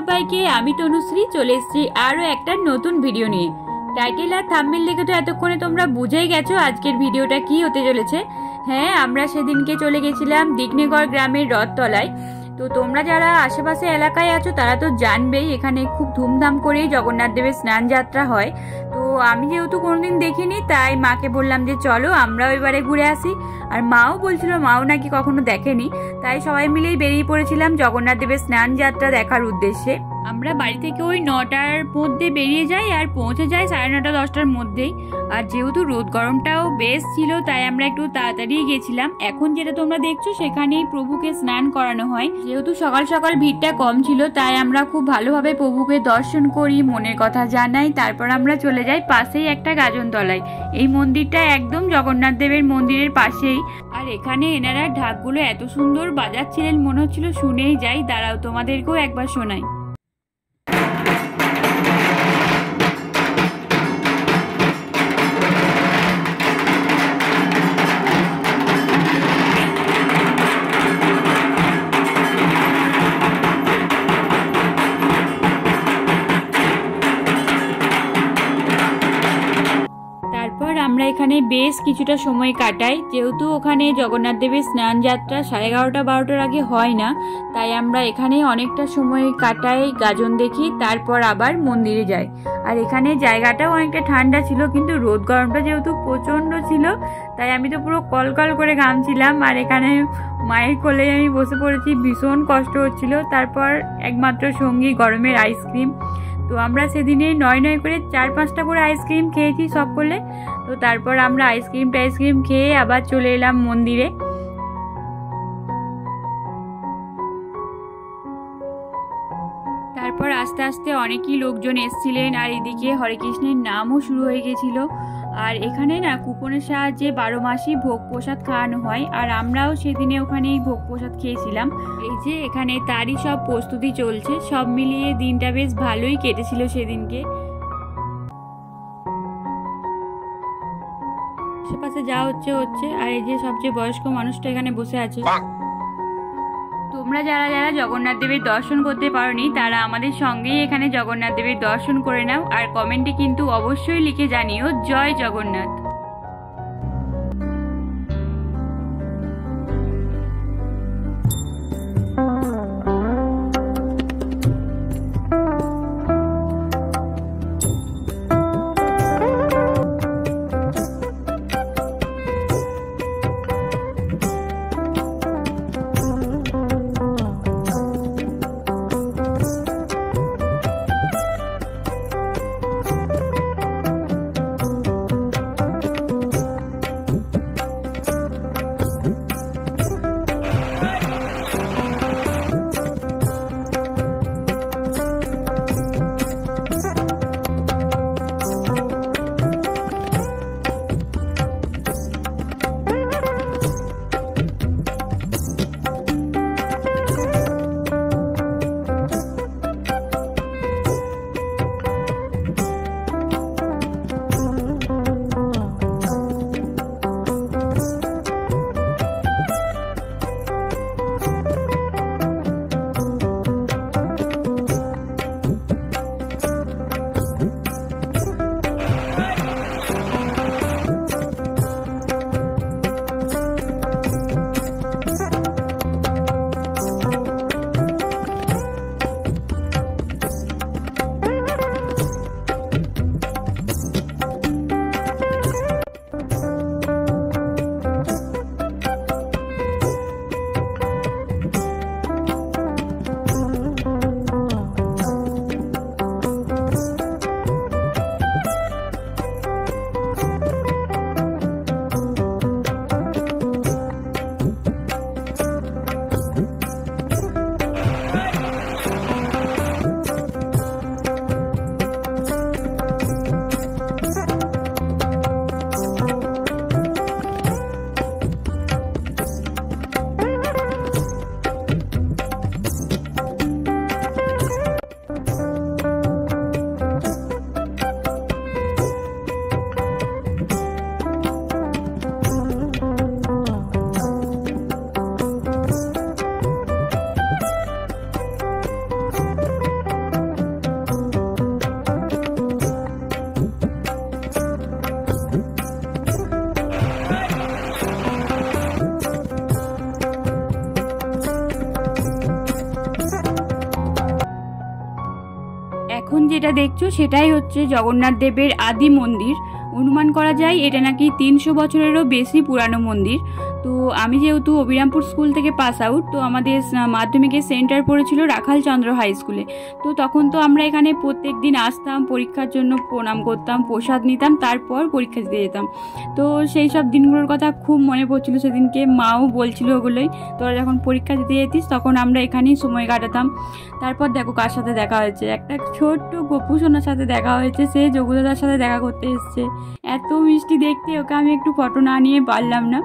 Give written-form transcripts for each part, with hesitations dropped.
সবাইকে, আমি তনুশ্রী চলে এসেছি আরও একটা নতুন ভিডিও নিয়ে। টাইটেল আর থাম্বনেল দেখে তো এতক্ষণে তোমরা বুঝেই গেছো আজকের ভিডিওটা কি হতে চলেছে। হ্যাঁ, আমরা সেদিনকে চলে গেছিলাম দিকনেগড় গ্রামের রথতলায়। তো তোমরা যারা আশেপাশে এলাকায় আছো তারা তো জানবেই এখানে খুব ধুমধাম করেই জগন্নাথ দেবের স্নান যাত্রা হয়। তো আমি যেহেতু কোনোদিন দেখিনি তাই মাকে বললাম যে চলো আমরাও এবারে ঘুরে আসি। আর মাও বলছিল মাও নাকি কখনো দেখেনি, তাই সবাই মিলেই বেরিয়ে পড়েছিলাম জগন্নাথ দেবের স্নান যাত্রা দেখার উদ্দেশ্যে। আমরা বাড়ি থেকে ওই 9টার মধ্যে বেরিয়ে যাই আর পৌঁছে যাই 9:30 10টার মধ্যেই। আর যেহেতু রোদ গরমটাও বেশ ছিল তাই আমরা একটু তাড়াতাড়ি গেছিলাম। এখন যেটা তোমরা দেখছো সেখানেই প্রভুকে স্নান করানো হয়। যেহেতু সকাল সকাল ভিড়টা কম ছিল তাই আমরা খুব ভালোভাবে প্রভুকে দর্শন করি, মনের কথা জানাই। তারপর আমরা চলে যাই পাশেই একটা গাজনতলায়। এই মন্দিরটা একদম জগন্নাথ দেবের মন্দিরের পাশেই। আর এখানে এনারা ঢাকগুলো এত সুন্দর বাজাচ্ছিলেন, মনে হচ্ছিল শুনেই যাই। দাঁড়াও তোমাদেরকেও একবার শোনাই। আমরা এখানে বেশ কিছুটা সময় কাটাই। যেহেতু ওখানে জগন্নাথ দেবের স্নান যাত্রা 11:30 12টার আগে হয় না, তাই আমরা এখানে অনেকটা সময় কাটাই, গাজন দেখি, তারপর আবার মন্দিরে যাই। আর এখানে জায়গাটাও অনেকটা ঠান্ডা ছিল, কিন্তু রোদ গরমটা যেহেতু প্রচণ্ড ছিল তাই আমি তো পুরো কলকল করে ঘামছিলাম। আর এখানে মায়ের কোলে আমি বসে পড়েছি, ভীষণ কষ্ট হচ্ছিল। তারপর একমাত্র সঙ্গী গরমের আইসক্রিম। তো আমরা সেদিনে 9 করে 4-5টা করে আইসক্রিম খেয়েছি সকলে। তো তারপর আমরা আইসক্রিম খেয়ে আবার চলে এলাম মন্দিরে। তারপর আস্তে আস্তে অনেকই লোকজন এসেছিলেন আর এদিকে হরে কৃষ্ণের নামও শুরু হয়ে গেছিল। আর এখানে না কুপনের সাহায্যে 12 মাসই ভোগ প্রসাদ খাওয়ানো হয়। আর আমরাও সেদিনে ওখানেই ভোগ প্রসাদ খেয়েছিলাম। এই যে এখানে তারই সব প্রস্তুতি চলছে। সব মিলিয়ে দিনটা বেশ ভালোই কেটেছিল সেদিনকে। আশেপাশে যা হচ্ছে। আর এই যে সবচেয়ে বয়স্ক মানুষটা এখানে বসে আছে। তোমরা যারা যারা জগন্নাথ দেবের দর্শন করতে পারোনি তারা আমাদের সঙ্গেই এখানে জগন্নাথ দেবের দর্শন করে নাও। আর কমেন্টে কিন্তু অবশ্যই লিখে জানিও জয় জগন্নাথ। যেটা দেখছো সেটাই হচ্ছে জগন্নাথ দেবের আদি মন্দির। অনুমান করা যায় এটা নাকি 300 বছরেরও বেশি পুরানো মন্দির। তো আমি যেহেতু অবিরামপুর স্কুল থেকে পাস আউট, তো আমাদের মাধ্যমিকের সেন্টার পড়েছিল রাখালচন্দ্র হাই স্কুলে। তো তখন তো আমরা এখানে প্রত্যেক দিন আসতাম, পরীক্ষার জন্য প্রণাম করতাম, প্রসাদ নিতাম, তারপর পরীক্ষা দিতে যেতাম। তো সেই সব দিনগুলোর কথা খুব মনে পড়ছিল সেদিনকে, মাও বলছিল ওগুলোই, তোরা যখন পরীক্ষা দিতে যেতিস তখন আমরা এখানেই সময় কাটাতাম। তারপর দেখো কার সাথে দেখা হয়েছে, একটা ছোট্ট গপু সোনার সাথে দেখা হয়েছে, সে যোগুদাদার সাথে দেখা করতে এসছে। এত মিষ্টি দেখতে, ওকে আমি একটু ফটো না নিয়ে পারলাম না।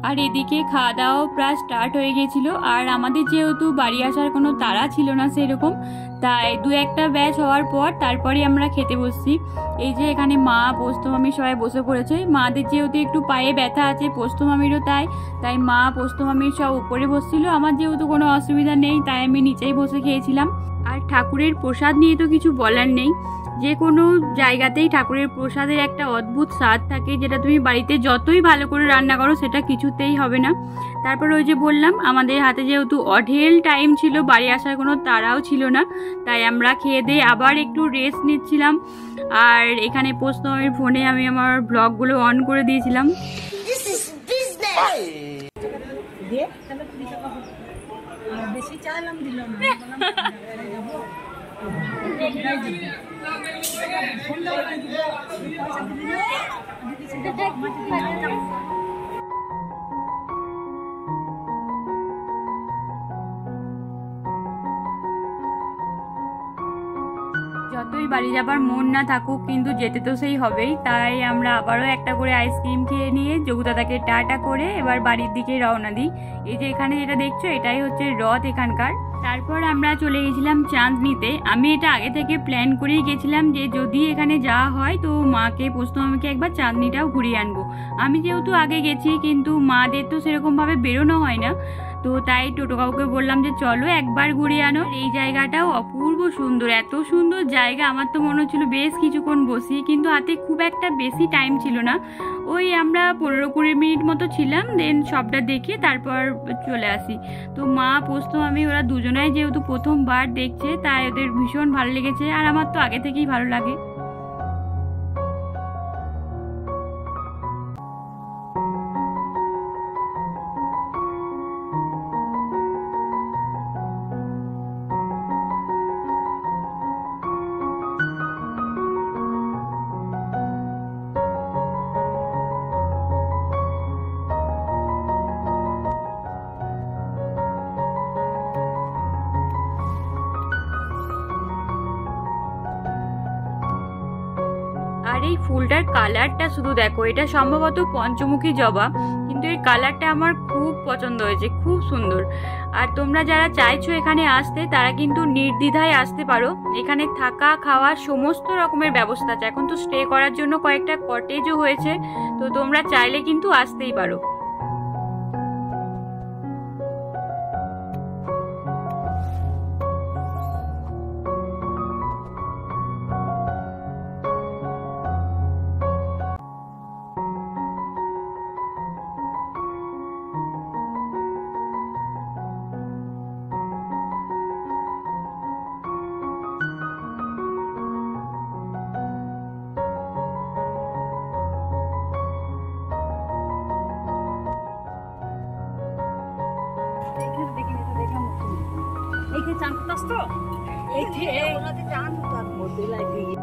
আর এদিকে খাওয়া দাওয়াও প্রায় স্টার্ট হয়ে গেছিলো। আর আমাদের যেহেতু বাড়ি আসার কোনো তাড়া ছিল না সেরকম, তাই দু একটা ব্যাচ হওয়ার পর তারপরে আমরা খেতে বসছি। এই যে এখানে মা, পোস্ত মামি সবাই বসে পড়েছে। মাদের যেহেতু একটু পায়ে ব্যথা আছে, পোস্ত মামিরও তাই মা পোস্ত মামির সব উপরে বসছিল। আমার যেহেতু কোনো অসুবিধা নেই তাই আমি নিচেই বসে খেয়েছিলাম। আর ঠাকুরের প্রসাদ নিয়ে তো কিছু বলার নেই, যে কোনো জায়গাতেই ঠাকুরের প্রসাদের একটা অদ্ভুত স্বাদ থাকে, যেটা তুমি বাড়িতে যতই ভালো করে রান্না করো সেটা কিছুতেই হবে না। তারপর ওই যে বললাম, আমাদের হাতে যেহেতু অঢেল টাইম ছিল, বাড়ি আসার কোনো তাড়াও ছিল না, তাই আমরা খেয়ে দিয়ে আবার একটু রেস্ট নিচ্ছিলাম। আর এখানে পোস্ত মামির ফোনে আমি আমার ব্লগগুলো অন করে দিয়েছিলাম। বেশি চাইলাম দিল না। যতই বাড়ি যাবার মন না থাকুক, কিন্তু যেতে তো সেই হবেই। তাই আমরা আবারও একটা করে আইসক্রিম খেয়ে নিয়ে যোগুদাদাকে টাটা করে এবার বাড়ির দিকে রওনা দিই। এই যে এখানে যেটা দেখছো এটাই হচ্ছে রথ এখানকার। তারপর আমরা চলে গেছিলাম চাঁদনিতে। আমি এটা আগে থেকে প্ল্যান করেই গেছিলাম যে যদি এখানে যাওয়া হয় তো মাকে, পোস্ত মামিকে একবার চাঁদনিটাও ঘুরিয়ে আনবো। আমি যেহেতু আগে গেছি, কিন্তু মাদের তো সেরকমভাবে বেরোনো হয় না, তো তাই টোটো কাউকে বললাম যে চলো একবার ঘুরিয়ে আনো। এই জায়গাটাও অপূর্ব সুন্দর, এত সুন্দর জায়গা, আমার তো মনে হচ্ছিল বেশ কিছুক্ষণ বসি, কিন্তু হাতে খুব একটা বেশি টাইম ছিল না। ওই আমরা 15-20 মিনিট মতো ছিলাম, দেন সবটা দেখে তারপর চলে আসি। তো মা, পোস্ত মামি ওরা দুজনাই যেহেতু প্রথমবার দেখছে, তাই ওদের ভীষণ ভালো লেগেছে, আর আমার তো আগে থেকেই ভালো লাগে। আর এই ফুলটার কালারটা শুধু দেখো, এটা সম্ভবত পঞ্চমুখী জবা, কিন্তু এই কালারটা আমার খুব পছন্দ হয়েছে, খুব সুন্দর। আর তোমরা যারা চাইছো এখানে আসতে, তারা কিন্তু নির্দ্বিধায় আসতে পারো। এখানে থাকা খাওয়া সমস্ত রকমের ব্যবস্থা আছে। এখন তো স্টে করার জন্য কয়েকটা কটেজও হয়েছে, তো তোমরা চাইলে কিন্তু আসতেই পারো।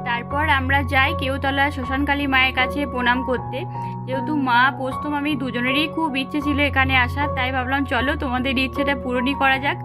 তারপর আমরা যাই কেউতলা শ্মশানকালী মায়ের কাছে প্রণাম করতে। যেহেতু মা, পোস্ত মামি দুজনেরই খুব ইচ্ছে ছিল এখানে আসার, তাই ভাবলাম চলো তোমাদের ইচ্ছেটা পূরণই করা যাক।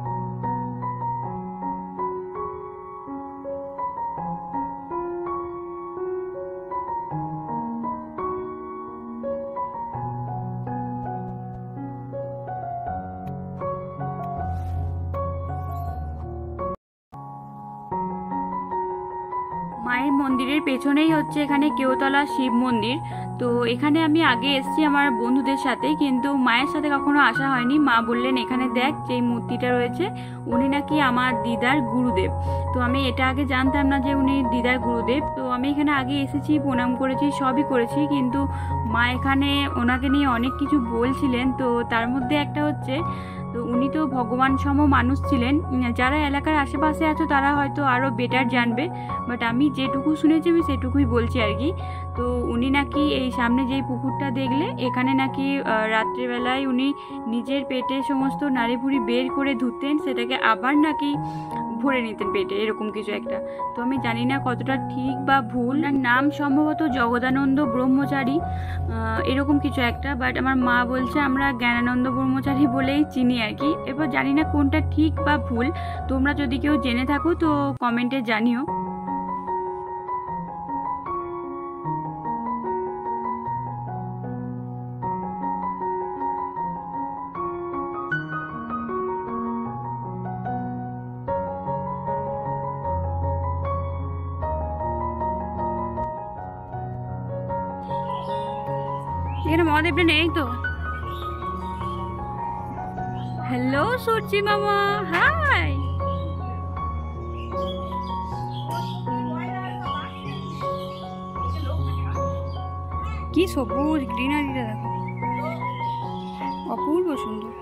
মায়ের মন্দিরের পেছনেই হচ্ছে এখানে কেওতলা শিব মন্দির। তো এখানে আমি আগে এসেছি আমার বন্ধুদের সাথে, কিন্তু মায়ের সাথে কখনো আসা হয়নি। মা বললেন এখানে দেখ যেই মূর্তিটা রয়েছে, উনি নাকি আমার দিদার গুরুদেব। তো আমি এটা আগে জানতাম না যে উনি দিদার গুরুদেব। তো আমি এখানে আগে এসেছি, প্রণাম করেছি, সবই করেছি, কিন্তু মা এখানে ওনাকে নিয়ে অনেক কিছু বলছিলেন। তো তার মধ্যে একটা হচ্ছে, তো তো উনি তো ভগবান সম মানুষ ছিলেন। যারা এলাকার আশেপাশে আছো তারা হয়তো আরও বেটার জানবে, বাট আমি যেটুকু শুনেছি আমি সেটুকুই বলছি আর কি। তো উনি নাকি এই সামনে যেই পুকুরটা দেখলে এখানে নাকি রাত্রিবেলায় উনি নিজের পেটে সমস্ত নাড়িভুড়ি বের করে ধুতেন, সেটাকে আবার নাকি ভরে নিতেন পেটে, এরকম কিছু একটা। তো আমি জানি না কতটা ঠিক বা ভুল। নাম সম্ভবত জগদানন্দ ব্রহ্মচারী, এরকম কিছু একটা, বাট আমার মা বলছে আমরা জ্ঞানানন্দ ব্রহ্মচারী বলেই চিনি আর কি। এবার জানি না কোনটা ঠিক বা ভুল, তোমরা যদি কেউ জেনে থাকো তো কমেন্টে জানিও। এখানে মহাদেবটা নেই তো। হ্যালো সূর্যি মামা, হাই। কি সবুজ গ্রিনারিটা দেখো, অপূর্ব সুন্দর।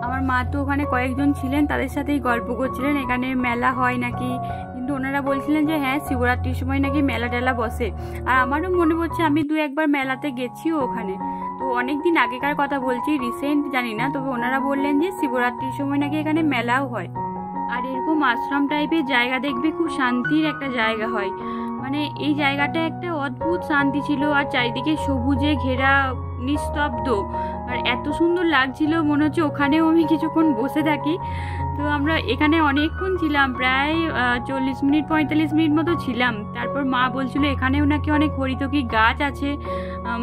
আমার মা তো ওখানে কয়েকজন ছিলেন, তাদের সাথেই গল্প করছিলেন এখানে মেলা হয় নাকি, কিন্তু ওনারা বলছিলেন যে হ্যাঁ শিবরাত্রির সময় নাকি মেলা টেলা বসে। আর আমারও মনে পড়ছে আমি 2-1বার মেলাতে গেছিও ওখানে, তো অনেক দিন আগেকার কথা বলছি, রিসেন্ট জানি না, তবে ওনারা বললেন যে শিবরাত্রির সময় নাকি এখানে মেলাও হয়। আর এরকম আশ্রম টাইপের জায়গা দেখবে খুব শান্তির একটা জায়গা হয়, মানে এই জায়গাটা একটা অদ্ভুত শান্তি ছিল, আর চারিদিকে সবুজে ঘেরা, নিস্তব্ধ, আর এত সুন্দর লাগছিল মনে হচ্ছে ওখানেও আমি কিছুক্ষণ বসে থাকি। তো আমরা এখানে অনেকক্ষণ ছিলাম, প্রায় 40 মিনিট 45 মিনিট মতো ছিলাম। তারপর মা বলছিল এখানেও নাকি অনেক হরিতকি গাছ আছে,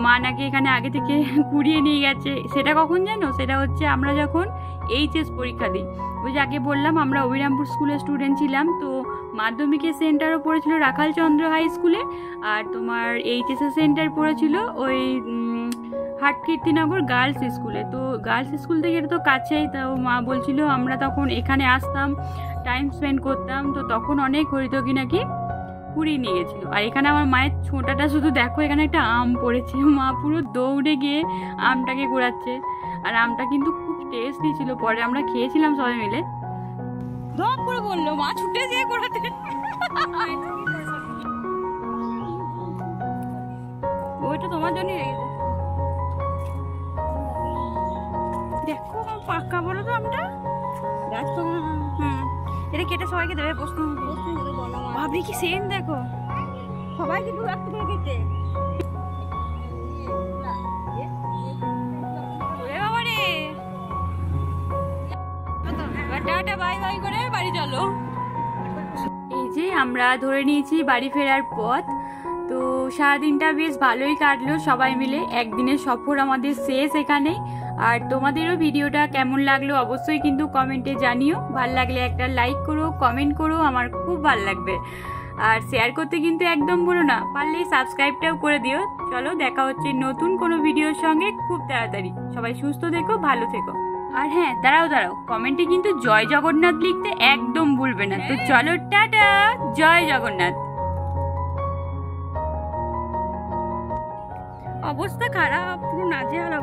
মা নাকি এখানে আগে থেকে কুড়িয়ে নিয়ে গেছে। সেটা কখন জানো, সেটা হচ্ছে আমরা যখন এইচএস পরীক্ষা দিই। ওই যে আগে বললাম আমরা অবিরামপুর স্কুলের স্টুডেন্ট ছিলাম, তো মাধ্যমিকের সেন্টারও পড়েছিল রাখালচন্দ্র হাই স্কুলে, আর তোমার এইচএসের সেন্টার পড়েছিল ওই হাটকীর্তিনগর গার্লস স্কুলে। তো গার্লস স্কুল থেকে এটা তো কাছেই, তো মা বলছিল আমরা তখন এখানে আসতাম, টাইম স্পেন্ড করতাম, তো তখন অনেক হরিতকি নাকি কুড়িয়ে নিয়ে গেছিলো। আর এখানে আমার মায়ের ছোঁটাটা শুধু দেখো, এখানে একটা আম পড়েছে, মা পুরো দৌড়ে গিয়ে আমটাকে কুড়াচ্ছে। আর আমটা কিন্তু খুব টেস্টি ছিল, পরে আমরা খেয়েছিলাম সবাই মিলে। ধপ করে বললো মা ছুটে যেয়ে কুড়াতে। ওইটা তোমার জন্যই রেখেছে, দেখো পাক্কা বলো তো আমটা গাছ তো। এটা কেটে সবাইকে দেবে, প্রশ্ন ভাবলি কি সেন দেখো, সবাই কিন্তু একটু করে কেটে। টাটা বাই বাই করে বাড়ি চলো। এই যে আমরা ধরে নিয়েছি বাড়ি ফেরার পথ। তো সারাদিনটা বেশ ভালোই কাটলো সবাই মিলে, একদিনের সফর আমাদের শেষ এখানে। আর তোমাদেরও ভিডিওটা কেমন লাগলো অবশ্যই কিন্তু কমেন্টে জানিও। ভাল লাগলে একটা লাইক করো, কমেন্ট করো, আমার খুব ভাল লাগবে। আর শেয়ার করতে কিন্তু একদম ভুলো না, পারলে সাবস্ক্রাইবটাও করে দিও। চলো দেখা হচ্ছে নতুন কোনো ভিডিওর সঙ্গে খুব তাড়াতাড়ি। সবাই সুস্থ থেকো, ভালো থেকো। আর হ্যাঁ দাঁড়াও, কমেন্টে কিন্তু জয় জগন্নাথ লিখতে একদম ভুলবে না। তো চলো টাটা, জয় জগন্নাথ। অবস্থা খারাপ, পুরো নাজেহাল।